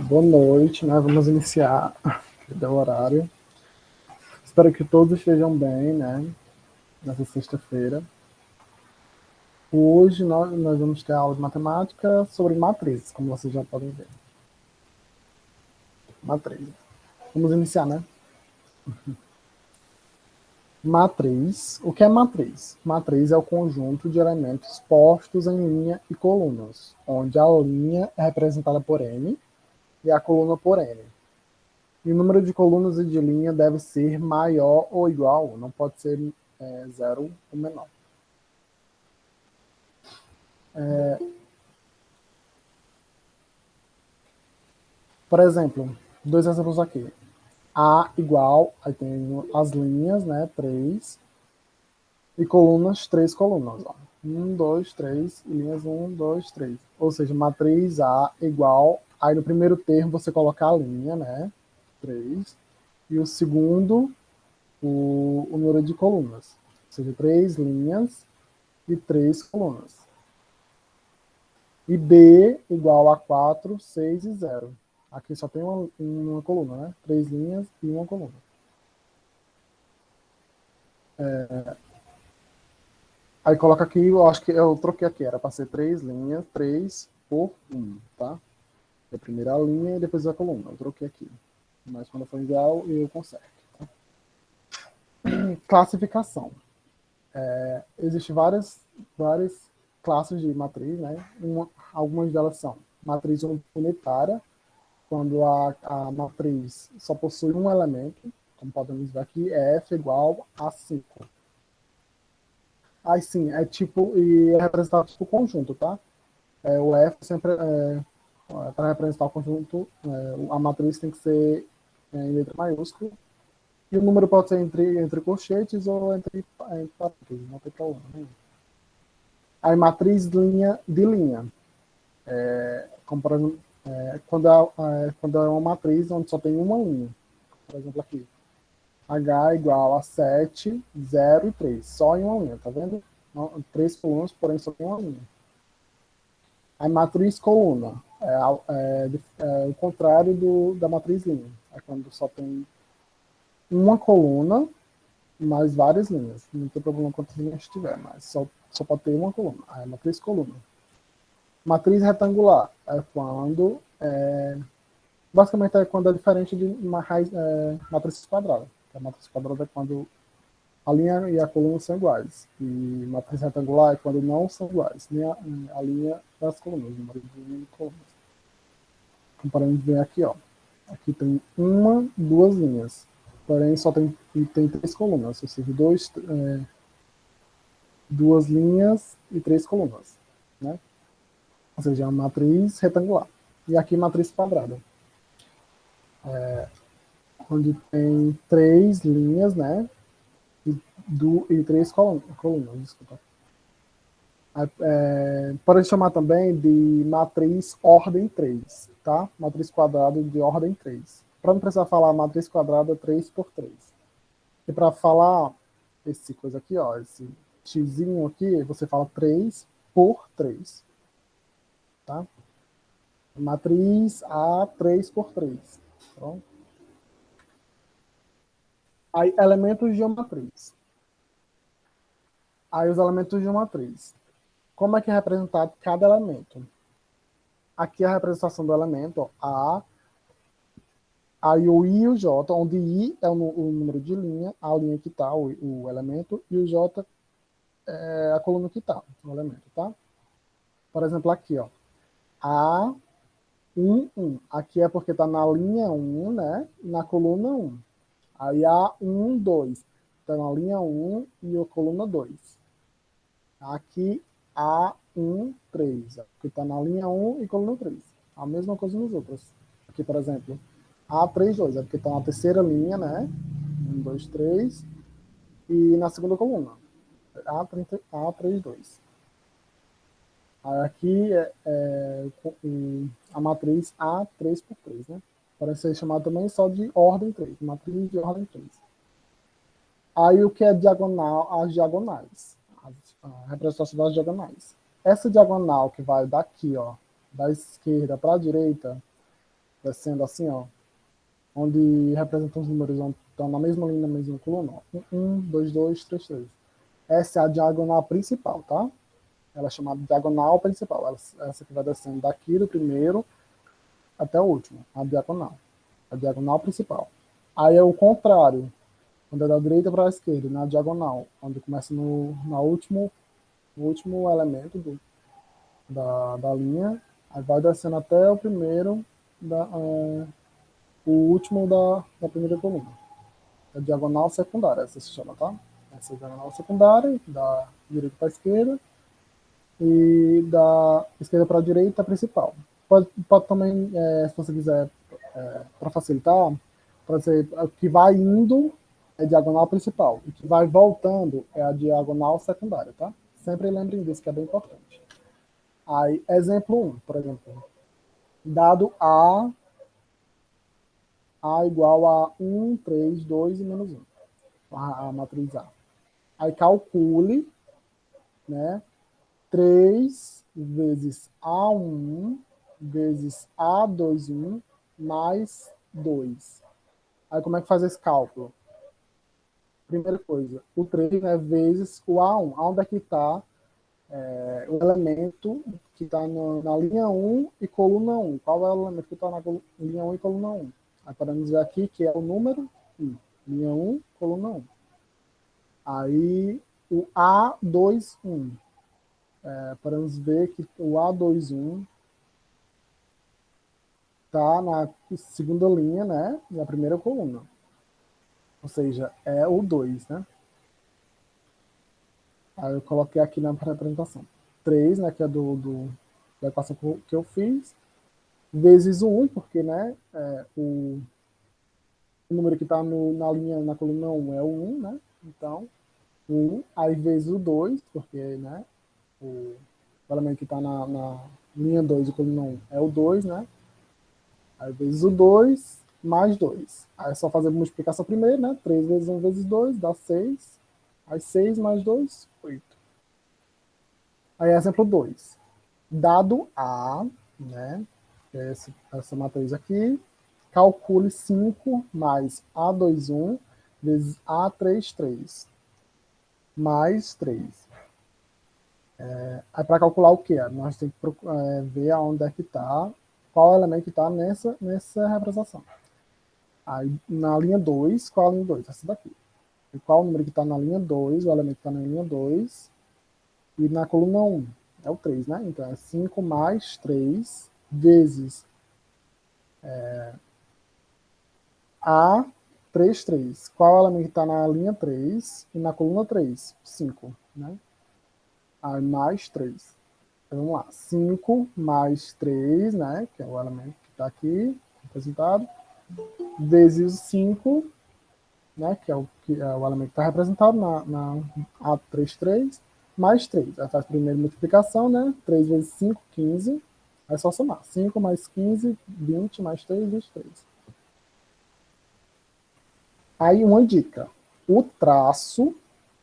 Boa noite, né? Vamos iniciar o horário. Espero que todos estejam bem, né? Nessa sexta-feira. Hoje nós vamos ter aula de matemática sobre matrizes, como vocês já podem ver. Matriz. Vamos iniciar, né? Matriz. O que é matriz? Matriz é o conjunto de elementos postos em linha e colunas, onde a linha é representada por M e a coluna por N. E o número de colunas e de linha deve ser maior ou igual, não pode ser zero ou menor. Por exemplo, dois exemplos aqui. A igual, aí tem as linhas, né, 3, e colunas, 3 colunas. Ó. 1, 2, 3, e linhas 1, 2, 3. Ou seja, matriz A igual, aí no primeiro termo você coloca a linha, né, 3, e o segundo, o número de colunas. Ou seja, 3 linhas e 3 colunas. E B igual a 4, 6 e 0. Aqui só tem uma coluna, né? 3 linhas e uma coluna. Aí coloca aqui, eu acho que eu troquei aqui, era para ser 3 linhas, 3 por 1, tá? A primeira linha e depois a coluna. Eu troquei aqui. Mas quando for igual, eu conserto. Tá? Classificação. Existem várias classes de matriz, né? Algumas delas são matriz unitária, quando a matriz só possui um elemento, como podemos ver aqui, é F igual a 5. Aí sim, é tipo, e é representado por conjunto, tá? O F sempre, para representar o conjunto, a matriz tem que ser em letra maiúscula, e o número pode ser entre colchetes ou entre parênteses, não tem problema nenhum. Aí matriz de linha, como por exemplo, quando é uma matriz onde só tem uma linha, por exemplo aqui, H igual a 7, 0 e 3, só em uma linha, tá vendo? 3 colunas, porém só tem uma linha. A matriz coluna é o contrário da matriz linha. É quando só tem uma coluna, mais várias linhas. Não tem problema quantas linhas tiver, mas só pode ter uma coluna. Aí é matriz coluna. Matriz retangular é quando basicamente é quando é diferente de matriz quadrada. A matriz quadrada é quando a linha e a coluna são iguais. E matriz retangular é quando não são iguais, nem a linha e as colunas, o número de colunas. Comparando bem aqui, ó. Aqui tem duas linhas. Porém, só tem 3 colunas, ou seja, duas linhas e 3 colunas. Né? Ou seja, é uma matriz retangular. E aqui matriz quadrada. Onde tem 3 linhas, né? E 3 colunas, desculpa. Pode chamar também de matriz ordem 3, tá? Matriz quadrada de ordem 3. Para não precisar falar matriz quadrada 3 por 3. E para falar esse coisa aqui, ó, esse xzinho aqui, você fala 3 por 3. Tá? Matriz A 3 por 3. Então, aí, elementos de uma matriz. Aí, os elementos de uma matriz. Como é que é representado cada elemento? Aqui é a representação do elemento, ó, aí o I e o J, onde I é o número de linha, a linha que está, o elemento, e o J é a coluna que está, o elemento, tá? Por exemplo, aqui, ó, A1, 1. Aqui é porque está na linha 1, né? E na coluna 1. Aí A1, 2. Está na linha 1 e a coluna 2. Aqui A1, 3. Aqui está na linha 1 e coluna 3. A mesma coisa nos outros. Aqui, por exemplo, A3, 2. É porque está na terceira linha, né? 1, 2, 3. E na segunda coluna. A3, 2. Aqui a matriz A3 por 3, né? Pode ser chamado também só de ordem 3, matriz de ordem 3. Aí o que é diagonal? As diagonais. A representação das diagonais. Essa diagonal que vai daqui, ó, da esquerda para a direita, descendo assim, ó, onde representam os números, estão na mesma linha, na mesma coluna, ó. 1, 2, 2, 3, 3. Essa é a diagonal principal, tá? Ela é chamada de diagonal principal. Essa que vai descendo daqui do primeiro até o último, a diagonal. A diagonal principal. Aí é o contrário, quando é da direita para a esquerda, na diagonal, onde começa no último elemento da linha, aí vai descendo até o primeiro, o último da primeira coluna. É diagonal secundária, essa se chama, tá? Essa é a diagonal secundária, da direita para a esquerda, e da esquerda para a direita, a principal. Pode também, se você quiser, para facilitar, pode ser o que vai indo é diagonal principal, e que vai voltando é a diagonal secundária, tá? Sempre lembrem disso, que é bem importante. Aí, exemplo 1, por exemplo. Dado A igual a 1, 3, 2 e menos 1. A matriz A. Aí calcule, né, 3 vezes A1 vezes A21 mais 2. Aí como é que faz esse cálculo? Primeira coisa, o 3, né, vezes o A1. Onde é que está o elemento que está na linha 1 e coluna 1? Qual é o elemento que está na linha 1 e coluna 1? Aí podemos ver aqui que é o número 1. Linha 1, coluna 1. Aí o A21. Podemos ver que o A21 está na segunda linha, né? Na primeira coluna. Ou seja, é o 2, né? Aí eu coloquei aqui na representação. 3, né? Que é da equação que eu fiz. Vezes o 1, porque, né? O número que está na linha, na coluna 1 é o 1, né? Então, 1. Aí vezes o 2, porque, né? O elemento que está na linha 2 e coluna 1 é o 2, né? Aí vezes o 2 mais 2. Aí é só fazer a multiplicação primeiro, né? 3 vezes 1 vezes 2 dá 6. Aí 6 mais 2, 8. Aí exemplo 2. Dado A, né? Essa matriz aqui, calcule 5 mais A21 vezes A33 mais 3. Aí para calcular o que? Nós temos que ver aonde é que está, qual elemento que está nessa representação. Aí, na linha 2, qual a linha 2? Essa daqui. E qual o número que está na linha 2, o elemento que está na linha 2, e na coluna 1? É o 3, né? Então, é 5 mais 3 vezes A 3, 3. Qual elemento que está na linha 3 e na coluna 3? 5, né? Aí, mais 3. Então, vamos lá. 5 mais 3, né? Que é o elemento que está aqui, representado, vezes 5, né, que é o elemento que está representado na A33, mais 3. Aí faz a primeira multiplicação, né? 3 vezes 5, 15. Aí é só somar. 5 mais 15, 20, mais 3, 23. Aí uma dica. O traço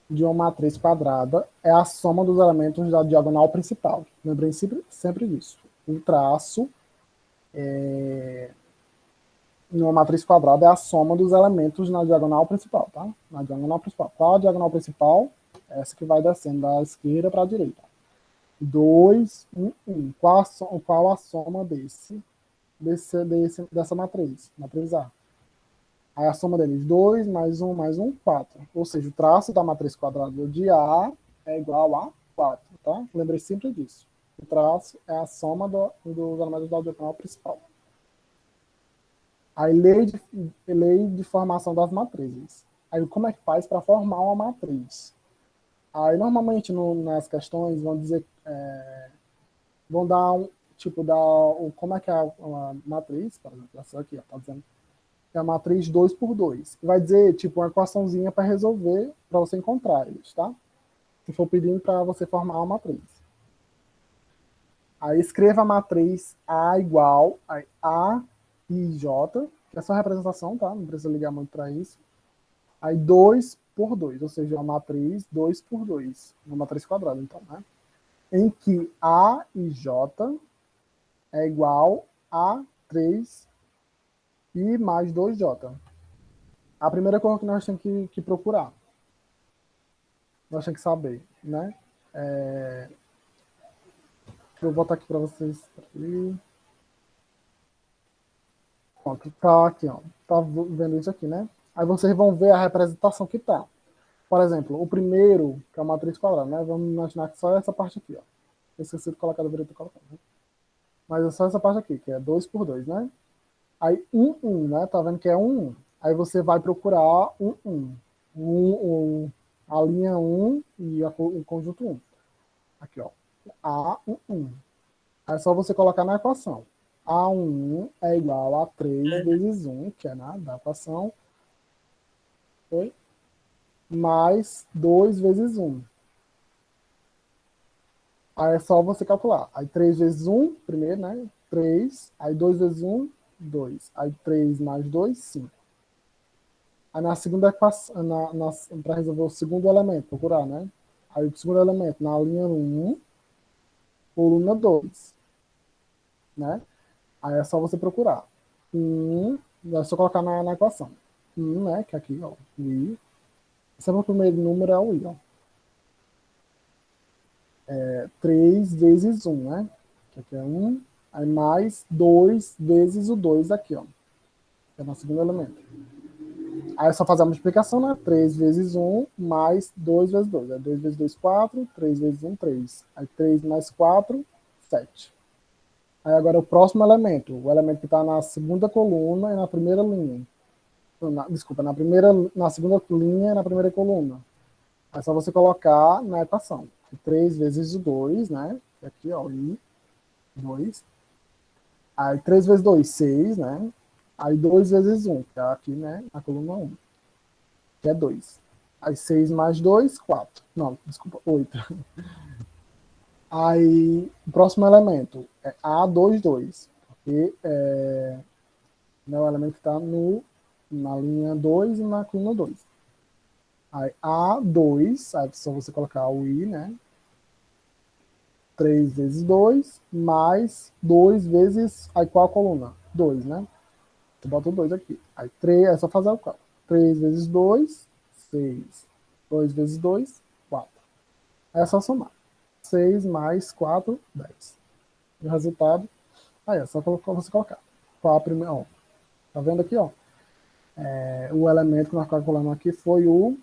de uma matriz quadrada é a soma dos elementos da diagonal principal. Lembrem sempre disso. O traço em uma matriz quadrada é a soma dos elementos na diagonal principal, tá? Na diagonal principal. Qual a diagonal principal? Essa que vai descendo da esquerda para a direita. 2, 1, 1. Qual a soma dessa matriz? Matriz A. Aí a soma deles, 2 mais 1, 4. Ou seja, o traço da matriz quadrada de A é igual a 4, tá? Lembrei sempre disso. O traço é a soma dos elementos da diagonal principal. Aí, lei de formação das matrizes. Aí, como é que faz para formar uma matriz? Aí, normalmente, nas questões, vão dizer, vão dar como é que é a matriz, por exemplo, essa aqui, ó, tá dizendo que é a matriz 2 por 2. Vai dizer, tipo, uma equaçãozinha para resolver, para você encontrar eles, tá? Se for pedindo para você formar uma matriz. Aí, escreva a matriz A igual a I, J, que é só representação, tá? Não precisa ligar muito para isso. Aí 2 por 2, ou seja, uma matriz 2 por 2, uma matriz quadrada, então, né? Em que A e J é igual a 3 I mais 2J. A primeira coisa que nós temos que procurar, nós temos que saber, né? Deixa eu botar aqui para vocês. Pronto, tá aqui, ó. Tá vendo isso aqui, né? Aí vocês vão ver a representação que tá. Por exemplo, o primeiro, que é a matriz quadrada, né? Vamos imaginar que só essa parte aqui, ó. Eu esqueci de colocar, deveria ter colocado, né? Mas é só essa parte aqui, que é 2 por 2, né? Aí 1, 1, né? Tá vendo que é 1, 1. Aí você vai procurar 1, 1. A linha 1 e o conjunto 1. Aqui, ó. A, 1, 1. Aí é só você colocar na equação. A1 é igual a 3 vezes 1, que é da equação, foi? Mais 2 vezes 1. Aí é só você calcular. Aí 3 vezes 1, primeiro, né? 3. Aí 2 vezes 1, 2. Aí 3 mais 2, 5. Aí na segunda equação, para resolver o segundo elemento, procurar, né? Aí o segundo elemento, na linha 1, coluna 2, né? Aí é só você procurar. 1, é só colocar na equação. 1, né? Que é aqui, ó. I. Sempre o primeiro número é o I, ó. 3 vezes 1, né? Que aqui é 1. Aí mais 2 vezes o 2 aqui, ó. Que é no segundo elemento. Aí é só fazer a multiplicação, né? 3 vezes 1 mais 2 vezes 2. Aí 2 vezes 2, 4. 3 vezes 1, 3. Aí 3 mais 4, 7. Aí agora o próximo elemento. O elemento que está na segunda coluna e na primeira linha. Desculpa, na segunda linha e na primeira coluna. Aí é só você colocar na equação. 3 vezes o 2, né? Aqui, ó, I, 2. Aí 3 vezes 2, 6, né? Aí 2 vezes 1, que é aqui, né? Na coluna 1, que é 2. Aí 6 mais 2, 4. Não, desculpa, 8. Aí o próximo elemento é A22, porque né, o elemento que está na linha 2 e na coluna 2. Aí A2, aí só você colocar o I, né? 3 vezes 2, mais 2 vezes. Aí qual a coluna? 2, né? Você bota o 2 aqui. Aí 3, é só fazer o cálculo. 3 vezes 2, 6. 2 vezes 2, 4. Aí é só somar. 6 mais 4, 10. E o resultado, aí é só você colocar. Qual a primeira, ó. Tá vendo aqui, ó? O elemento que nós calculamos aqui foi o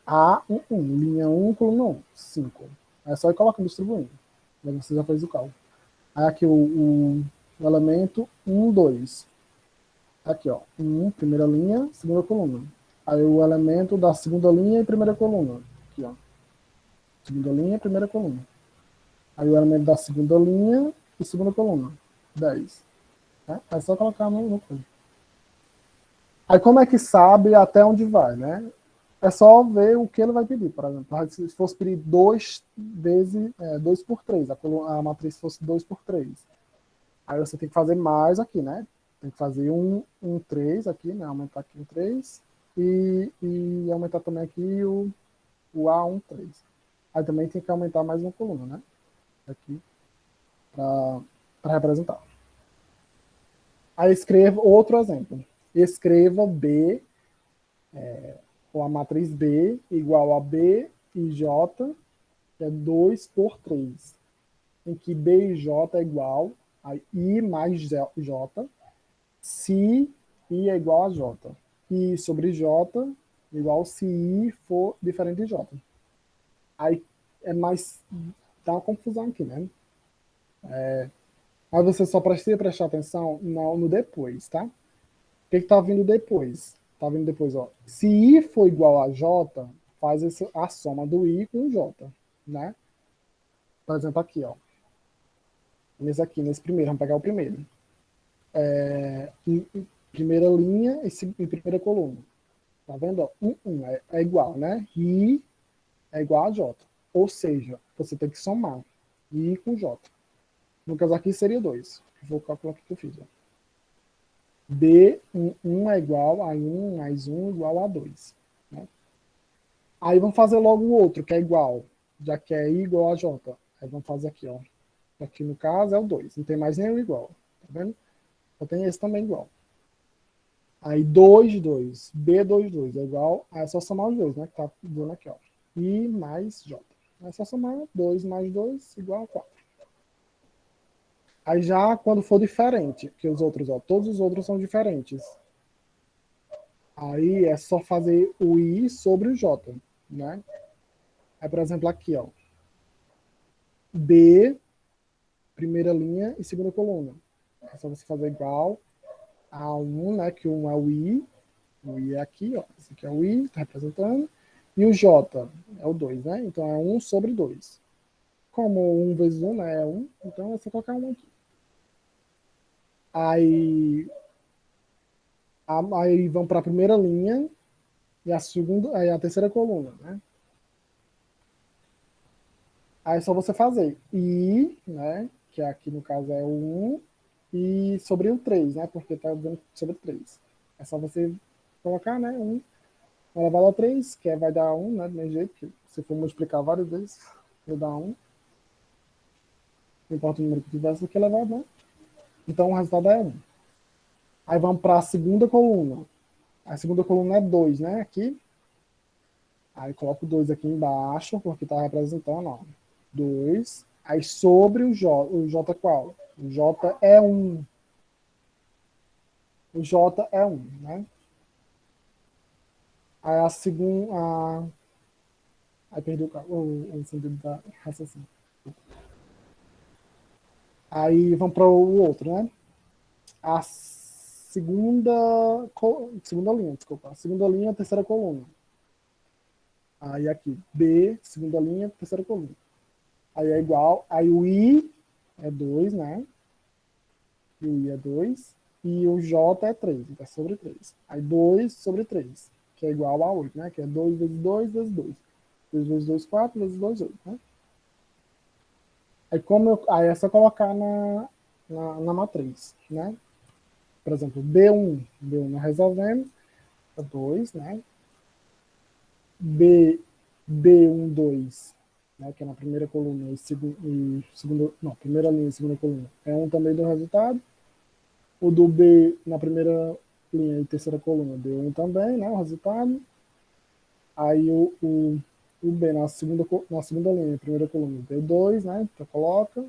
A11, linha 1, coluna 1, 5. É só ir colocando, distribuindo. Aí você já fez o cálculo. Aí aqui o elemento 1, 2. Aqui, ó. 1, primeira linha, segunda coluna. Aí o elemento da segunda linha e primeira coluna. Aqui, ó. Segunda linha e primeira coluna. Aí o elemento da segunda linha e segunda coluna. 10. Né? É só colocar no coisa. Aí como é que sabe até onde vai, né? É só ver o que ele vai pedir, por exemplo. Se fosse pedir 2 vezes 2 por 3, a matriz fosse 2 por 3. Aí você tem que fazer mais aqui, né? Tem que fazer um 3 aqui, né? Aumentar aqui um 3 e aumentar também aqui o A1, 3. Aí também tem que aumentar mais uma coluna, né? Aqui, para representar. Aí escreva outro exemplo. Escreva B, ou a matriz B igual a B e J, que é 2 por 3. Em que B e J é igual a I mais J, se I é igual a J. I sobre J igual se I for diferente de J. Aí é mais. Dá uma confusão aqui, né? Mas você só precisa prestar atenção no depois, tá? O que está vindo depois? Está vindo depois, ó. Se I for igual a J, faz a soma do I com o J, né? Por exemplo, aqui, ó. Nesse primeiro, vamos pegar o primeiro. Primeira linha e primeira coluna. Tá vendo? Ó? É igual, né? I é igual a J. Ou seja, você tem que somar I com J. No caso aqui seria 2. Vou calcular o que eu fiz. Ó. B1 é igual a 1 mais 1 igual a 2. Né? Aí vamos fazer logo o outro, que é igual. Já que é I igual a J. Aí vamos fazer aqui, ó. Aqui no caso é o 2. Não tem mais nenhum igual. Tá vendo? Só tem esse também igual. Aí 2, 2. B, 2, 2. É igual. Aí é só somar os dois, né? Que tá dando aqui, ó. I mais J. É só somar 2 mais 2 igual a 4. Aí já quando for diferente, que os outros, ó, todos os outros são diferentes. Aí é só fazer o I sobre o J, né? Aí, por exemplo, aqui, ó. B, primeira linha e segunda coluna. É só você fazer igual a 1, né? Que 1 é o I. O I é aqui, ó. Esse aqui é o I, tá representando. E o J é o 2, né? Então é 1 sobre 2. Como 1 vezes 1, né, é 1, então é só colocar 1 aqui. Aí vão para a primeira linha e a segunda, aí a terceira coluna, né? Aí é só você fazer I, né? Que aqui no caso é o 1, e sobre o 3, né? Porque tá dando sobre 3. É só você colocar, né? 1 elevado a 3, que vai dar 1, né? Do mesmo jeito, que se for multiplicar várias vezes, vai dar 1. Não importa o número que tivesse aqui elevado, né? Então o resultado é 1. Aí vamos para a segunda coluna. A segunda coluna é 2, né? Aqui. Aí coloco 2 aqui embaixo, porque está representando, ó. 2. Aí sobre o J qual? O J é 1. O J é 1, né? Aí a segunda. Aí perdi o sentido da raciocínio. Aí vamos para o outro, né? A segunda linha, desculpa. A segunda linha, terceira coluna. Aí aqui, B, segunda linha, terceira coluna. Aí é igual. Aí o I é 2, né? E o I é 2. E o J é 3, então é sobre 3. Aí 2 sobre 3, que é igual a 8, né? Que é 2 vezes 2 vezes 2. 2 vezes 2, 4, vezes 2, 8, né? Aí é só colocar na matriz, né? Por exemplo, B1 nós resolvemos, é 2, né? B, B1, 2, né? Que é na primeira coluna não, primeira linha e segunda coluna. É 1 também do resultado. O do B na primeira linha e terceira coluna deu 1 também, né? O resultado. Aí o B na segunda linha e primeira coluna deu 2, né? Então coloca.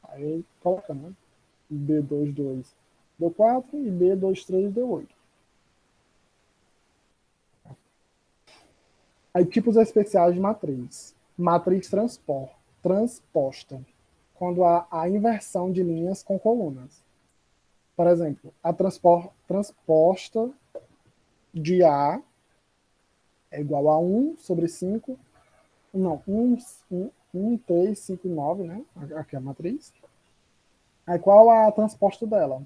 Aí coloca, né? B2, 2 deu 4 e B2, 3 deu 8. Aí tipos especiais de matriz. Matriz transposta. Quando há a inversão de linhas com colunas. Por exemplo, a transposta de A é igual a 1 sobre 5. Não, 3, 5 e 9, né? Aqui é a matriz. Aí qual a transposta dela?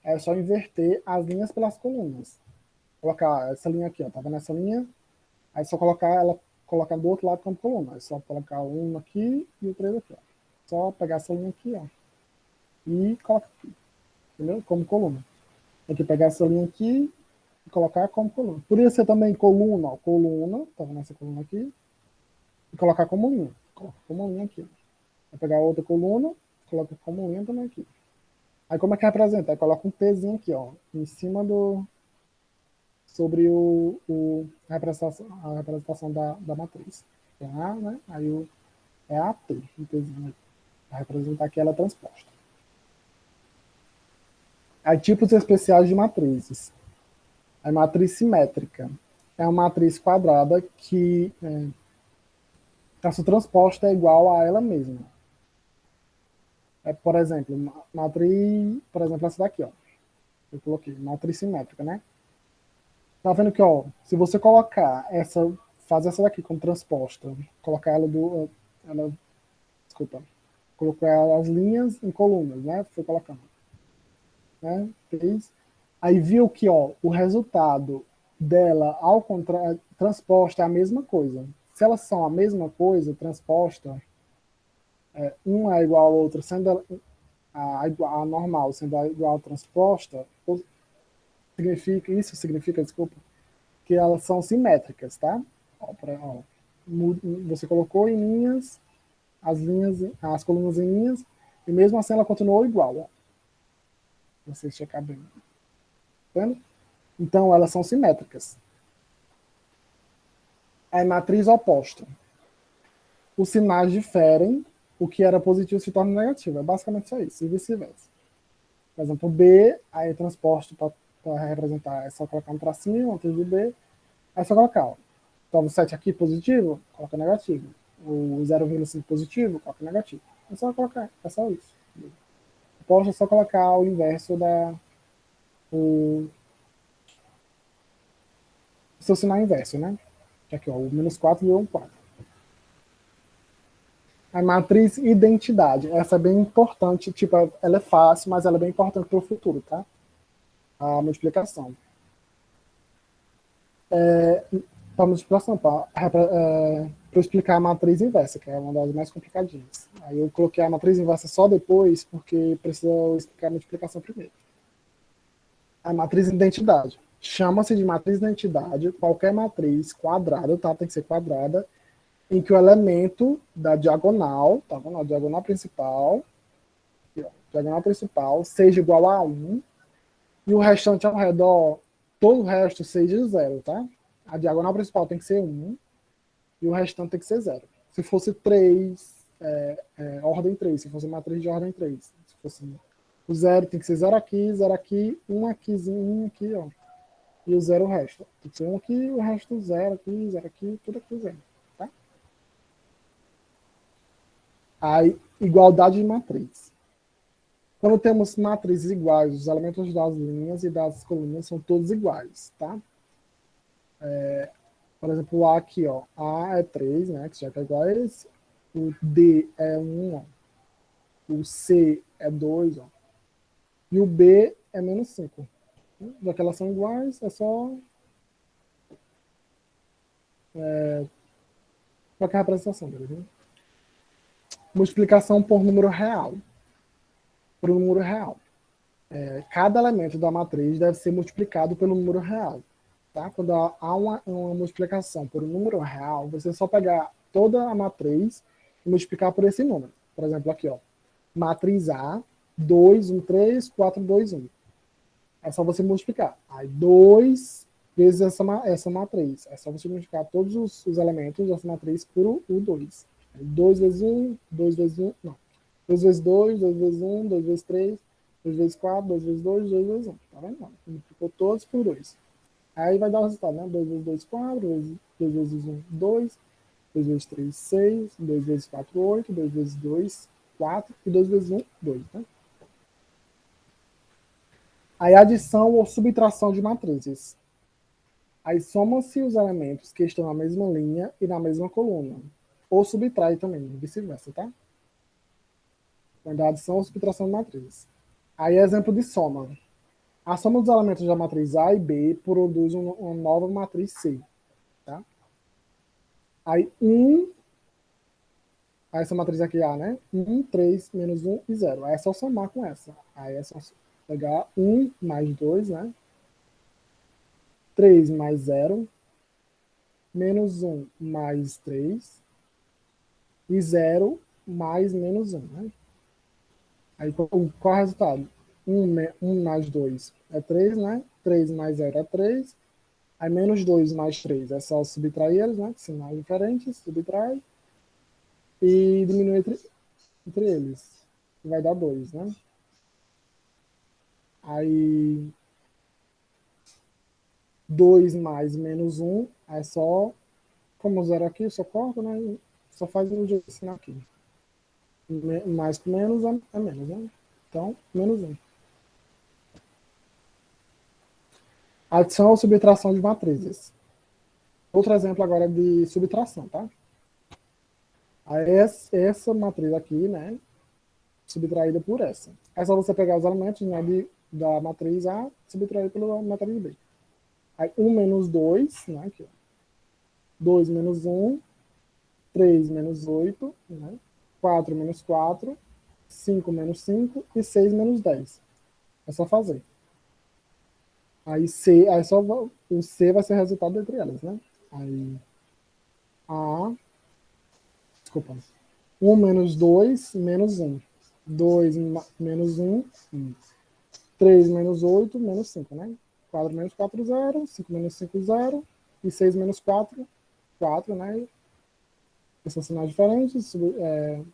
É só inverter as linhas pelas colunas. Colocar essa linha aqui, ó. Tá vendo essa linha? Aí só colocar do outro lado como coluna. É só colocar o 1 aqui e o 3 aqui, ó. Só pegar essa linha aqui, ó. E colocar aqui. Entendeu? Como coluna. Tem que pegar essa linha aqui e colocar como coluna. Poderia ser também coluna, ó. Coluna, tá vendo essa coluna aqui? E colocar como linha. Coloca como linha aqui. Vai pegar outra coluna, coloca como linha também aqui. Aí como é que representa? Aí coloca um Tzinho aqui, ó. Em cima sobre a representação da matriz. É A, né? Aí é AT, um Tzinho. Vai representar que ela é transposta. Aí tipos especiais de matrizes. A matriz simétrica. É uma matriz quadrada que a sua transposta é igual a ela mesma. Por exemplo, por exemplo, essa daqui, ó. Eu coloquei matriz simétrica, né? Tá vendo que, ó, se você fazer essa daqui como transposta, colocar desculpa, colocar as linhas em colunas, né? Foi colocando, né? Fez. Aí viu que, ó, o resultado dela, ao contrário, transposta é a mesma coisa. Se elas são a mesma coisa, transposta, uma é igual ao outro, sendo a normal sendo igual à transposta, isso significa, desculpa, que elas são simétricas, tá? Ó, você colocou em linhas, as colunas em linhas, e mesmo assim ela continuou igual, ó. Você checar bem. Tá vendo? Então, elas são simétricas. A matriz oposta. Os sinais diferem, o que era positivo se torna negativo. É basicamente só isso, e vice-versa. Por exemplo, B, aí transposto para representar, é só colocar um tracinho antes do B, é só colocar. Ó. Então, o 7 aqui positivo, coloca negativo. O 0,5 positivo, coloca negativo. É só colocar, é só isso. Oposto é só colocar o inverso da. O seu sinal inverso, né? Aqui, ó, o -4 virou um 4. A matriz identidade, essa é bem importante, tipo, ela é fácil, mas ela é bem importante para o futuro, tá? A multiplicação. Para multiplicação, para explicar a matriz inversa, que é uma das mais complicadinhas. Aí eu coloquei a matriz inversa só depois, porque precisa explicar a multiplicação primeiro. A matriz identidade. Chama-se de matriz identidade qualquer matriz quadrada, tá? Tem que ser quadrada, em que o elemento da diagonal, tá vendo? A diagonal principal, aqui, ó, diagonal principal, seja igual a 1, e o restante ao redor, todo o resto seja zero, tá? A diagonal principal tem que ser 1, e o restante tem que ser zero. Se fosse 3, ordem 3, se fosse matriz de ordem 3. Se fosse o zero, tem que ser 0 aqui, 1 aqui, 1 aqui, ó. E o zero o resto. Tem que ser 1 aqui, o resto 0 aqui, tudo aqui 0. Tá? Aí, igualdade de matriz. Quando temos matrizes iguais, os elementos das linhas e das colunas são todos iguais, tá? Por exemplo, o A aqui, ó. A é 3, né? Que já é igual a esse. O D é 1, ó. O C é 2, ó. E o B é -5. Já que elas são iguais, é só qualquer representação, beleza? Multiplicação por número real. Por um número real. Cada elemento da matriz deve ser multiplicado pelo número real. Tá? Quando há uma multiplicação por um número real, você só pegar toda a matriz e multiplicar por esse número. Por exemplo, aqui, ó, matriz A, 2, 1, 3, 4, 2, 1. É só você multiplicar. Aí 2 vezes essa matriz. É só você multiplicar todos os elementos dessa matriz por o 2. 2 vezes 1, 2 vezes 1, não. 2 vezes 2, 2 vezes 1, 2 vezes 3, 2 vezes 4, 2 vezes 2, 2 vezes 1. Tá vendo? Multiplicou todos por 2. Aí vai dar o resultado, né? 2 vezes 2, 4, 2 vezes 1, 2, 2 vezes 3, 6, 2 vezes 4, 8, 2 vezes 2, 4 e 2 vezes 1, 2, né? Aí adição ou subtração de matrizes. Aí soma-se os elementos que estão na mesma linha e na mesma coluna. Ou subtrai também, vice-versa, tá? Vai dar adição ou subtração de matrizes. Aí exemplo de soma. A soma dos elementos da matriz A e B produz uma nova matriz C. Tá? Aí essa matriz aqui A, né? 1, 3, menos 1 e 0. Aí é só somar com essa. Aí é só pegar 1 mais 2, né? 3 mais 0, menos 1 mais 3 e 0 mais menos 1. Né? Aí qual é o resultado? 1 mais 2 é 3, né? 3 mais 0 é 3. Aí menos 2 mais 3 é só subtrair eles, né? Sinais diferentes, subtrai. E diminui entre eles. Vai dar 2, né? Aí 2 mais menos 1 é só, como zero aqui, só corta, né? Só faz um jeito de ensinar aqui. Mais com menos é menos, né? Então, menos 1. Adição ou subtração de matrizes. Outro exemplo agora de subtração, tá? Aí essa matriz aqui, né? Subtraída por essa. É só você pegar os elementos, né, da matriz A, subtrair pela matriz B. Aí 1 menos 2, né? Aqui, ó. 2 menos 1, 3 menos 8, né? 4 menos 4, 5 menos 5 e 6 menos 10. É só fazer. Aí só o C vai ser o resultado entre elas, né? Aí A, desculpa, 1 menos 2, menos 1. 2 menos 1, 1. 3 menos 8, menos 5, né? 4 menos 4, 0. 5 menos 5, 0. E 6 menos 4, 4, né? Esse é um sinal diferente,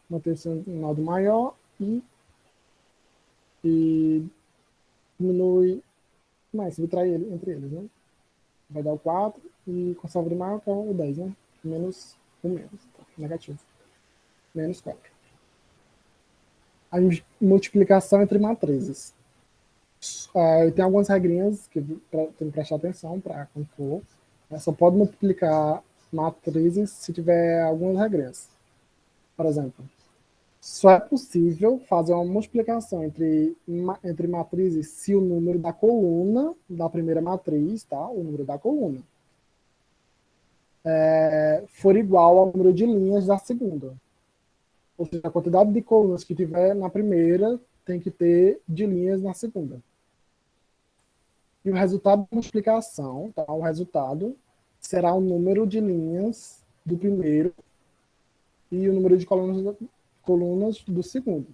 manter o sinal do maior e diminui, mais, subtrai ele, entre eles, né? Vai dar o 4 e conserva o maior, que é o 10, né? Menos o menos, tá? Negativo. Menos 4. A multiplicação entre matrizes. Tem algumas regrinhas que tem que prestar atenção para quando for. Só pode multiplicar matrizes se tiver algumas regras. Por exemplo, só é possível fazer uma multiplicação entre matrizes se o número da coluna da primeira matriz, tá? O número da coluna, for igual ao número de linhas da segunda. Ou seja, a quantidade de colunas que tiver na primeira tem que ter de linhas na segunda. E o resultado da multiplicação, tá? O resultado será o número de linhas do primeiro e o número de colunas do segundo.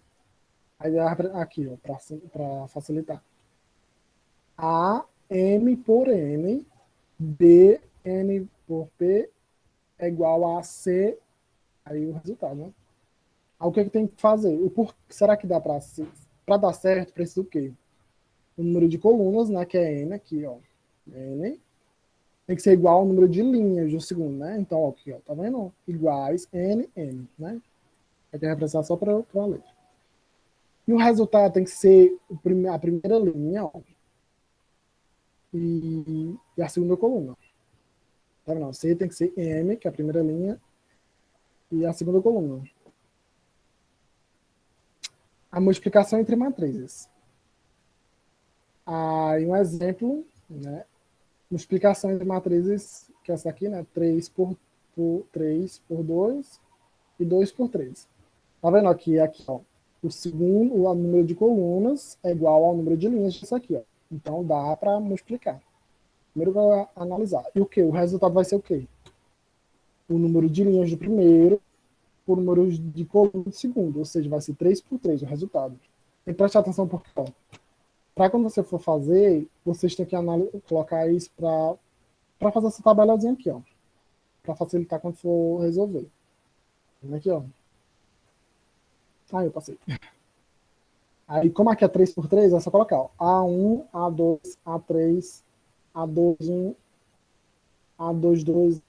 Aí aqui, ó, para facilitar. A M por N, B N por P é igual a C, aí o resultado, né? Aí o que, é que tem que fazer? Será que dá para dar certo, precisa o quê? O número de colunas, né, que é N aqui, ó. N tem que ser igual ao número de linhas do segundo, né? Então, ó, aqui, ó, tá vendo? Iguais N, N, né? Aí tem que representar só para a letra. E o resultado tem que ser a primeira linha, ó, e a segunda coluna. Tá vendo? C tem que ser M, que é a primeira linha, e a segunda coluna. A multiplicação entre matrizes. Aí um exemplo, né? Multiplicação entre matrizes, que é essa aqui, né? 3 por 3 por 2 e 2 por 3. Tá vendo aqui, ó. O número de colunas é igual ao número de linhas disso aqui, ó. Então dá para multiplicar. Primeiro vai analisar. E o que? O resultado vai ser o quê? O número de linhas do primeiro por número de colunas do segundo. Ou seja, vai ser 3 por 3 o resultado. Tem que prestar atenção porque, ó, para quando você for fazer, vocês têm que colocar isso para fazer essa tabelazinha aqui, ó. Para facilitar quando for resolver. Aqui, ó. Ah, eu passei. Aí, como aqui é 3 por 3, é só colocar ó, A1, A2, A3, A21, A22.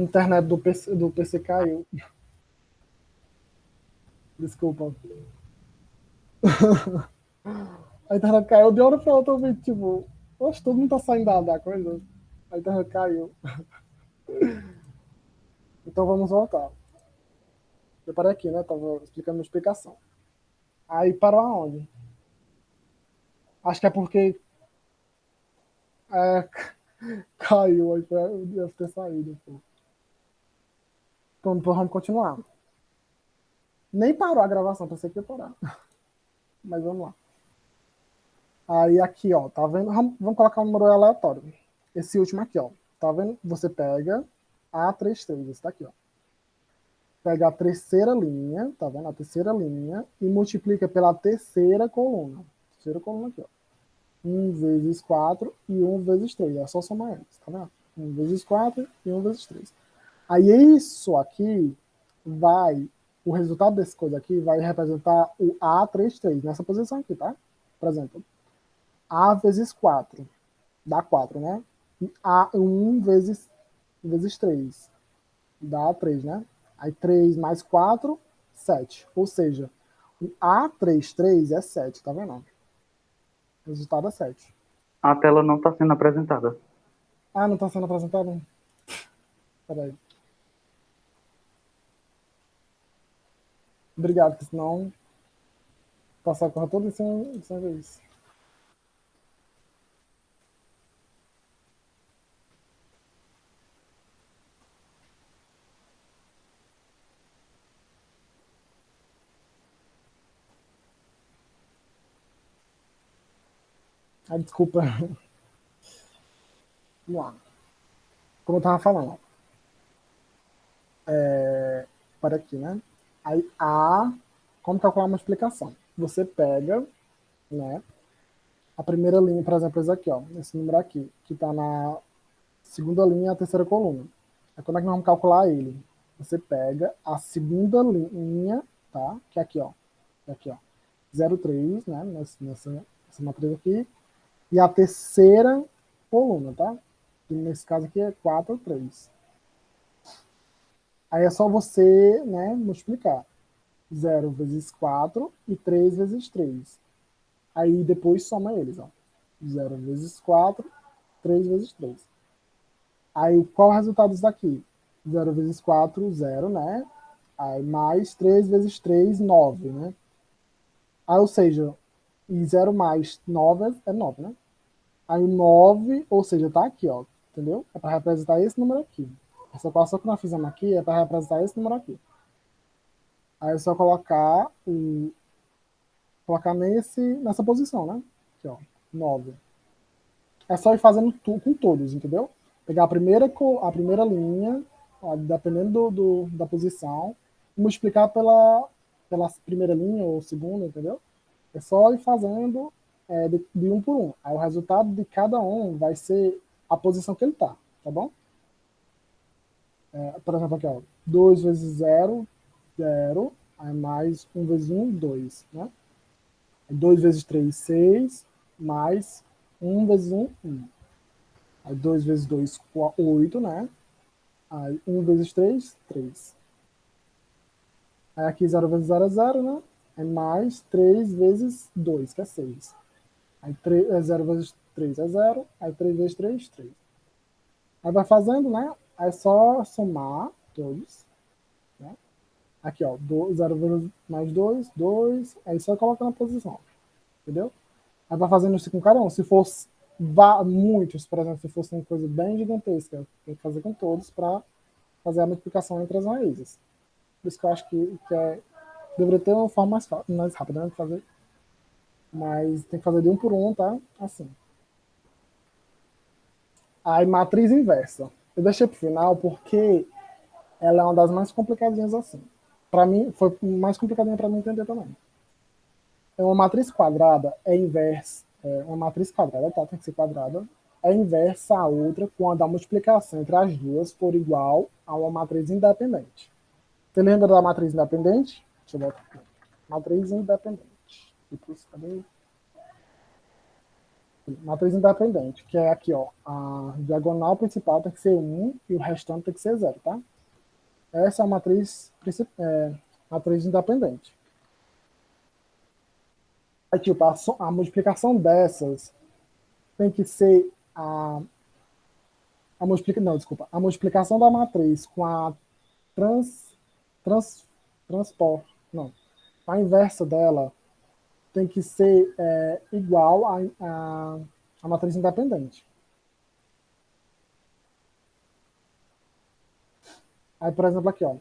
Internet do PC caiu. Desculpa. A internet caiu de hora pra outra, eu vi, tipo, oxe, todo mundo tá saindo da coisa. A internet caiu. Então vamos voltar. Eu parei aqui, né? Tava explicando a explicação. Aí parou aonde? Acho que é porque é, caiu, aí deve ter saído. Pô. Então vamos continuar. Nem parou a gravação, pensei que ia parar. Mas vamos lá. Aí aqui, ó, tá vendo? Vamos colocar um número aleatório. Esse último aqui, ó. Tá vendo? Você pega A33, esse daqui, ó. Pega a terceira linha, tá vendo? A terceira linha e multiplica pela terceira coluna. Terceira coluna aqui, ó. 1 vezes 4 e 1 vezes 3. É só somar eles, tá vendo? 1 vezes 4 e 1 vezes 3. Aí isso aqui vai, o resultado dessa coisa aqui vai representar o A33 nessa posição aqui, tá? Por exemplo, A vezes 4 dá 4, né? E A1 vezes 3 dá 3, né? Aí 3 mais 4, 7. Ou seja, o A33 é 7, tá vendo? O resultado é 7. A tela não está sendo apresentada. Ah, não está sendo apresentado? Peraí. Obrigado, porque senão passar a correr toda sem ver isso. Ah, desculpa. Vamos lá. Como eu tava falando, para aqui, né? Aí como calcular uma explicação? Você pega, né? A primeira linha, por exemplo, esse aqui, ó, esse número aqui, que está na segunda linha e a terceira coluna. Aí como é que nós vamos calcular ele? Você pega a segunda linha, tá? Que é aqui, ó. Que é aqui, ó. 0,3, né? Nessa matriz aqui. E a terceira coluna, tá? Que nesse caso aqui é 4 ou 3. Aí é só você, né, multiplicar. 0 vezes 4 e 3 vezes 3. Aí depois soma eles, ó. 0 vezes 4, 3 vezes 3. Aí qual é o resultado disso daqui? 0 vezes 4, 0, né? Aí mais 3 vezes 3, 9, né? Aí, ou seja, e 0 mais 9 é 9, né? Aí o 9, ou seja, tá aqui, ó. Entendeu? É para representar esse número aqui. Essa equação que nós fizemos aqui é para representar esse número aqui. Aí é só colocar nessa posição, né? Aqui, ó. 9. É só ir fazendo com todos, entendeu? Pegar a primeira linha, ó, dependendo da posição, e multiplicar pela primeira linha ou segunda, entendeu? É só ir fazendo de um por um. Aí o resultado de cada um vai ser a posição que ele tá, tá bom? Por exemplo, aqui, ó, 2 vezes 0, 0, aí mais 1 vezes 1, 2, né? 2 vezes 3, 6, mais 1 vezes 1, 1. Aí 2 vezes 2, 8, né? Aí 1 vezes 3, 3. Aí aqui 0 vezes 0 é 0, né? É mais 3 vezes 2, que é 6. Aí 0 vezes 3 é 0. Aí 3 vezes 3, 3. Aí vai fazendo, né? Aí é só somar todos. Né? Aqui, ó. 0 vezes mais 2, 2. Aí só coloca na posição. Entendeu? Aí vai fazendo isso com cada um. Se fosse muitos, por exemplo, se fosse uma coisa bem gigantesca, tem que fazer com todos para fazer a multiplicação entre as raízes. Por isso que eu acho que deveria ter uma forma mais rápida, né, de fazer. Mas tem que fazer de um por um, tá? Assim. Aí, matriz inversa. Eu deixei pro final porque ela é uma das mais complicadinhas assim. Para mim, foi mais complicadinha para mim entender também. É uma matriz quadrada é inversa. Uma matriz quadrada, tá? Tem que ser quadrada. É inversa a outra quando a multiplicação entre as duas for igual a uma matriz independente. Você lembra da matriz independente? Deixa eu botar aqui. Matriz independente. Cadê? Matriz independente, que é aqui, ó. A diagonal principal tem que ser 1 e o restante tem que ser 0, tá? Essa é a matriz independente. Aí, tipo, a multiplicação dessas tem que ser a multiplicação da matriz com a trans, trans, transpor, não, a inversa dela tem que ser igual à matriz independente. Aí, por exemplo, aqui, ó.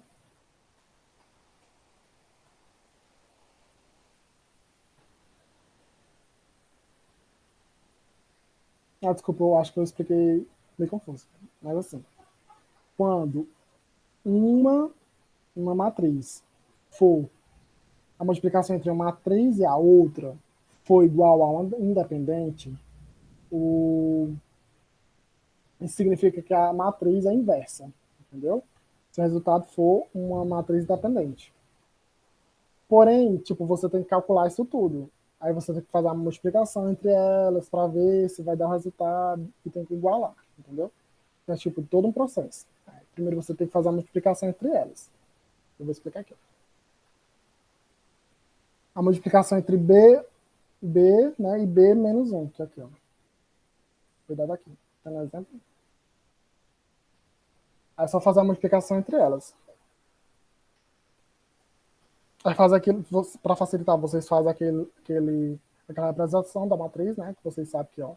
Desculpa, eu acho que eu expliquei meio confuso. Mas assim, quando uma matriz for a multiplicação entre uma matriz e a outra for igual a uma independente, isso significa que a matriz é inversa, entendeu? Se o resultado for uma matriz independente. Porém, tipo, você tem que calcular isso tudo. Aí você tem que fazer a multiplicação entre elas para ver se vai dar o resultado e tem que igualar, entendeu? Então, é tipo todo um processo. Primeiro você tem que fazer a multiplicação entre elas. Eu vou explicar aqui. A multiplicação entre B, né, e B menos 1, que é aqui, ó. Cuidado aqui. Tá no exemplo? Aí é só fazer a multiplicação entre elas. Aí faz aquilo, para facilitar, vocês fazem aquela representação da matriz, né, que vocês sabem que, ó,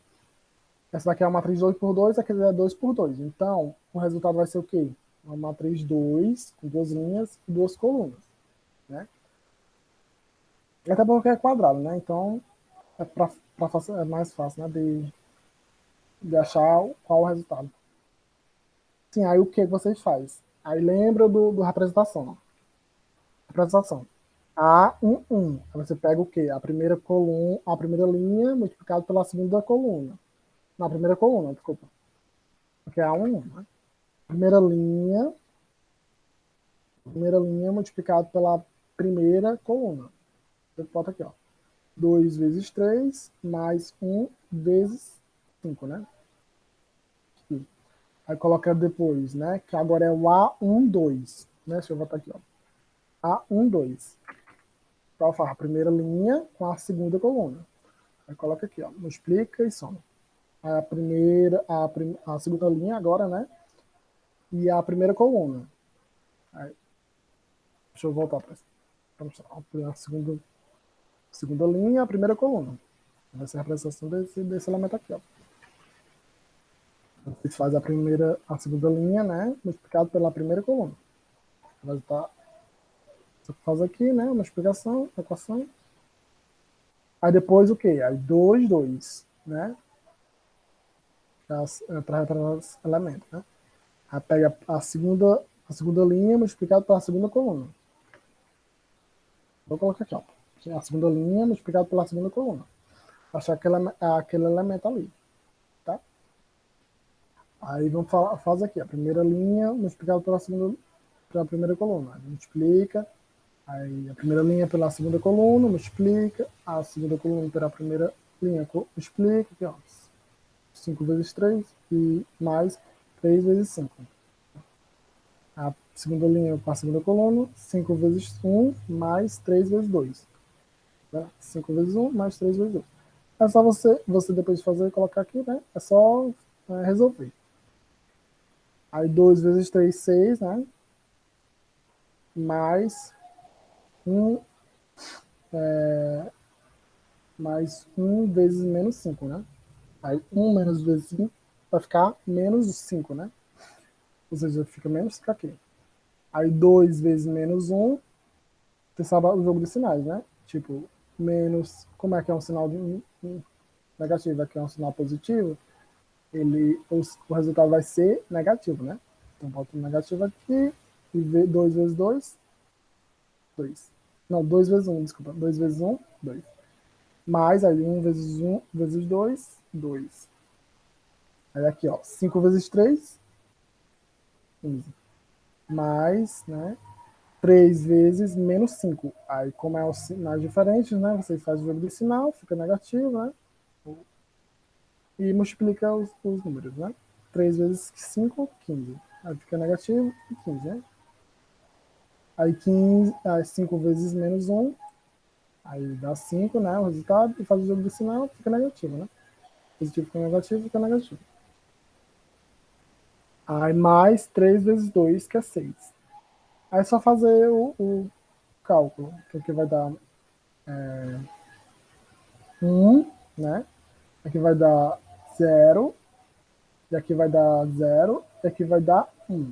essa daqui é uma matriz 2 por 2, aquele é 2 por 2. Então, o resultado vai ser o quê? Uma matriz 2, com duas linhas e duas colunas, né? Até porque é quadrado, né? Então, é mais fácil, né, de achar qual o resultado. Sim, aí o que vocês fazem? Aí lembra do representação. Representação. A1. Aí você pega o quê? A primeira coluna, a primeira linha multiplicado pela segunda coluna. Na primeira coluna, desculpa. Porque é A1, né? Primeira linha multiplicado pela primeira coluna. Você bota aqui, ó. 2 vezes 3 mais 1 vezes 5, né? Aqui. Aí coloca depois, né? Que agora é o A12, né? Deixa eu botar aqui, ó. A12. Então, faz a primeira linha com a segunda coluna. Aí coloca aqui, ó. Multiplica e soma. Aí a segunda linha agora, né? E a primeira coluna. Aí, deixa eu voltar para a segunda linha, a primeira coluna. Vai ser a representação desse elemento aqui, ó. Você faz a segunda linha, né? Multiplicado pela primeira coluna. Vai estar. Você faz aqui, né? Uma explicação, equação. Aí depois o quê? Aí 2, 2, né? Para esse elemento, né? Aí pega a segunda linha multiplicado pela segunda coluna. Vou colocar aqui, ó. A segunda linha multiplicado pela segunda coluna. Achar aquele elemento ali, tá? Aí vamos faz aqui, a primeira linha multiplicado pela primeira coluna. Aí multiplica, aí a primeira linha pela segunda coluna, multiplica, a segunda coluna pela primeira linha, multiplica, aqui, ó. 5 vezes 3 e mais 3 vezes 5. A segunda linha com a segunda coluna, 5 vezes 1 mais 3 vezes 2. Né? 5 vezes 1 mais 3 vezes 2. É só você depois de fazer, colocar aqui, né? É só resolver. Aí 2 vezes 3, 6, né? Mais 1, mais 1 vezes menos 5, né? Aí 1 menos vezes 5 vai ficar menos 5, né? Ou seja, fica menos que aqui. Aí 2 vezes menos 1, você sabe o jogo de sinais, né? Tipo, menos, como é que é um sinal negativo, aqui é um sinal positivo, o resultado vai ser negativo, né? Então, bota um negativo aqui, e 2 vezes 2, 2. Não, 2 vezes 1, desculpa. 2 vezes 1, 2. Mais, aí 1 vezes 1 vezes 2, 2. Aí aqui, ó, 5 vezes 3, 15. Mais, né? 3 vezes menos 5. Aí, como é os sinais diferentes, né? Você faz o jogo de sinal, fica negativo, né? e multiplica os números, né? 3 vezes 5, 15. Aí fica negativo e 15, né? Aí 15, aí 5 vezes menos 1, aí dá 5, né? O resultado, e faz o jogo de sinal, fica negativo, né? Positivo fica negativo, fica negativo. Aí mais 3 vezes 2, que é 6. Aí é só fazer o cálculo, que aqui vai dar 1, né? Aqui vai dar 0, e aqui vai dar 0, e aqui vai dar 1.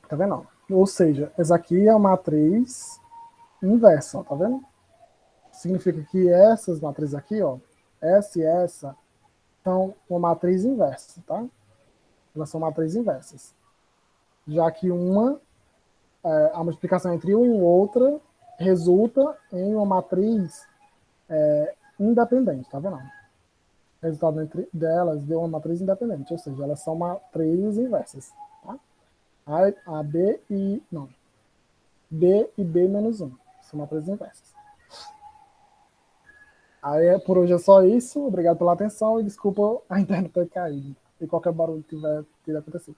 Tá vendo? Ou seja, essa aqui é uma matriz inversa, ó, tá vendo? Significa que essas matrizes aqui, ó, essa e essa, são uma matriz inversa, tá? Elas são matrizes inversas. Já que a multiplicação entre uma e outra resulta em uma matriz independente, tá vendo? O resultado entre delas deu uma matriz independente, ou seja, elas são matrizes inversas, tá? A, B e... não. B e B menos 1. São matrizes inversas. Aí, por hoje é só isso. Obrigado pela atenção e desculpa a internet ter caído. E qualquer barulho que tiver acontecido.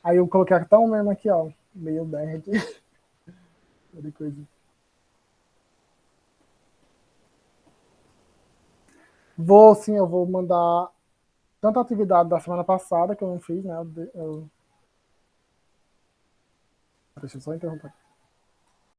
Aí eu coloquei até um meme aqui, ó. Meio nerd. De coisa. Vou, sim, eu vou mandar tanta atividade da semana passada que eu não fiz, né? Deixa eu só interromper.